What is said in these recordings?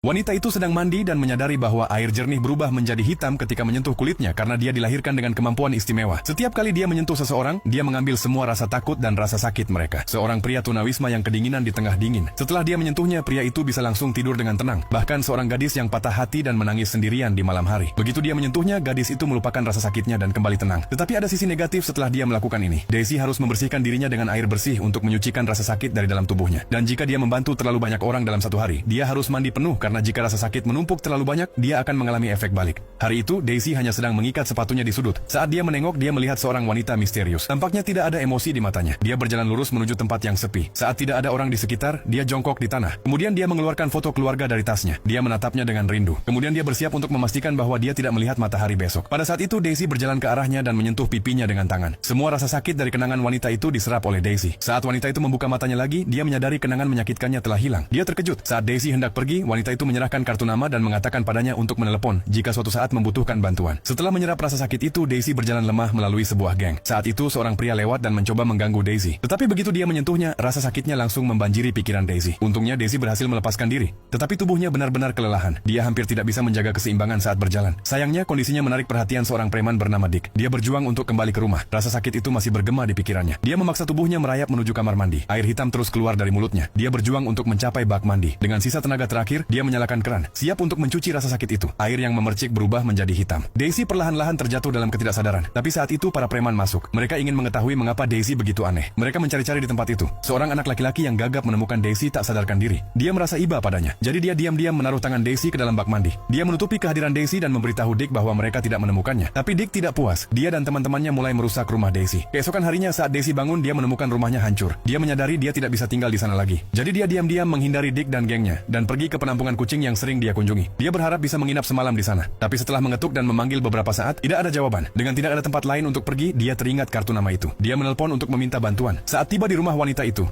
Wanita itu sedang mandi dan menyadari bahwa air jernih berubah menjadi hitam ketika menyentuh kulitnya karena dia dilahirkan dengan kemampuan istimewa. Setiap kali dia menyentuh seseorang, dia mengambil semua rasa takut dan rasa sakit mereka. Seorang pria tunawisma yang kedinginan di tengah dingin. Setelah dia menyentuhnya, pria itu bisa langsung tidur dengan tenang. Bahkan seorang gadis yang patah hati dan menangis sendirian di malam hari. Begitu dia menyentuhnya, gadis itu melupakan rasa sakitnya dan kembali tenang. Tetapi ada sisi negatif setelah dia melakukan ini. Daisy harus membersihkan dirinya dengan air bersih untuk menyucikan rasa sakit dari dalam tubuhnya. Dan jika dia membantu terlalu banyak orang dalam satu hari, dia harus mandi penuh karena jika rasa sakit menumpuk terlalu banyak, dia akan mengalami efek balik. Hari itu, Daisy hanya sedang mengikat sepatunya di sudut. Saat dia menengok, dia melihat seorang wanita misterius. Tampaknya tidak ada emosi di matanya. Dia berjalan lurus menuju tempat yang sepi. Saat tidak ada orang di sekitar, dia jongkok di tanah. Kemudian dia mengeluarkan foto keluarga dari tasnya. Dia menatapnya dengan rindu. Kemudian dia bersiap untuk memastikan bahwa dia tidak melihat matahari besok. Pada saat itu, Daisy berjalan ke arahnya dan menyentuh pipinya dengan tangan. Semua rasa sakit dari kenangan wanita itu diserap oleh Daisy. Saat wanita itu membuka matanya lagi, dia menyadari kenangan menyakitkannya telah hilang. Dia terkejut. Saat Daisy hendak pergi, wanita itu menyerahkan kartu nama dan mengatakan padanya untuk menelepon jika suatu saat membutuhkan bantuan. Setelah menyerap rasa sakit itu, Daisy berjalan lemah melalui sebuah geng. Saat itu seorang pria lewat dan mencoba mengganggu Daisy. Tetapi begitu dia menyentuhnya, rasa sakitnya langsung membanjiri pikiran Daisy. Untungnya Daisy berhasil melepaskan diri. Tetapi tubuhnya benar-benar kelelahan. Dia hampir tidak bisa menjaga keseimbangan saat berjalan. Sayangnya kondisinya menarik perhatian seorang preman bernama Dick. Dia berjuang untuk kembali ke rumah. Rasa sakit itu masih bergema di pikirannya. Dia memaksa tubuhnya merayap menuju kamar mandi. Air hitam terus keluar dari mulutnya. Dia berjuang untuk mencapai bak mandi. Dengan sisa tenaga terakhir, dia menyalakan keran, siap untuk mencuci rasa sakit itu. Air yang memercik berubah menjadi hitam. Daisy perlahan-lahan terjatuh dalam ketidaksadaran. Tapi saat itu para preman masuk. Mereka ingin mengetahui mengapa Daisy begitu aneh. Mereka mencari-cari di tempat itu. Seorang anak laki-laki yang gagap menemukan Daisy tak sadarkan diri. Dia merasa iba padanya. Jadi dia diam-diam menaruh tangan Daisy ke dalam bak mandi. Dia menutupi kehadiran Daisy dan memberitahu Dick bahwa mereka tidak menemukannya. Tapi Dick tidak puas. Dia dan teman-temannya mulai merusak rumah Daisy. Keesokan harinya saat Daisy bangun, dia menemukan rumahnya hancur. Dia menyadari dia tidak bisa tinggal di sana lagi. Jadi dia diam-diam menghindari Dick dan gengnya dan pergi ke penampungan kucing yang sering dia kunjungi. Dia berharap bisa menginap semalam di sana. Tapi setelah mengetuk dan memanggil beberapa saat, tidak ada jawaban. Dengan tidak ada tempat lain untuk pergi, dia teringat kartu nama itu. Dia menelpon untuk meminta bantuan. Saat tiba di rumah wanita itu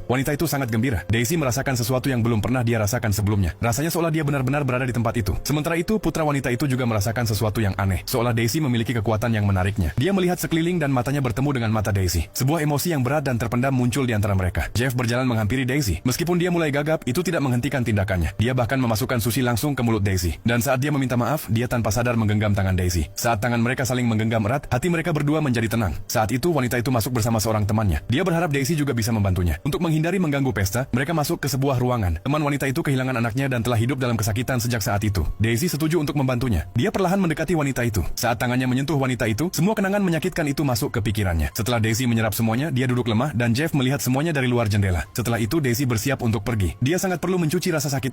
sangat gembira. Daisy merasakan sesuatu yang belum pernah dia rasakan sebelumnya. Rasanya seolah dia benar-benar berada di tempat itu. Sementara itu, putra wanita itu juga merasakan sesuatu yang aneh. Seolah Daisy memiliki kekuatan yang menariknya. Dia melihat sekeliling dan matanya bertemu dengan mata Daisy. Sebuah emosi yang berat dan terpendam muncul di antara mereka. Jeff berjalan menghampiri Daisy. Meskipun dia mulai gagap, itu tidak menghentikan tindakannya. Dia bahkan memasukkan sushi langsung ke mulut Daisy. Dan saat dia meminta maaf, dia tanpa sadar menggenggam tangan Daisy. Saat tangan mereka saling menggenggam erat, hati mereka berdua menjadi tenang. Saat itu wanita itu masuk bersama seorang temannya. Dia berharap Daisy juga bisa membantunya. Untuk menghindari mengganggu pesta, mereka masuk ke sebuah ruangan. Teman wanita itu kehilangan anaknya dan telah hidup dalam kesakitan sejak saat itu. Daisy setuju untuk membantunya. Dia perlahan mendekati wanita itu. Saat tangannya menyentuh wanita itu, semua kenangan menyakitkan itu masuk ke pikirannya. Setelah Daisy menyerap semuanya, dia duduk lemah dan Jeff melihat semuanya dari luar jendela. Setelah itu Daisy bersiap untuk pergi. Dia sangat perlu mencuci rasa sakit itu.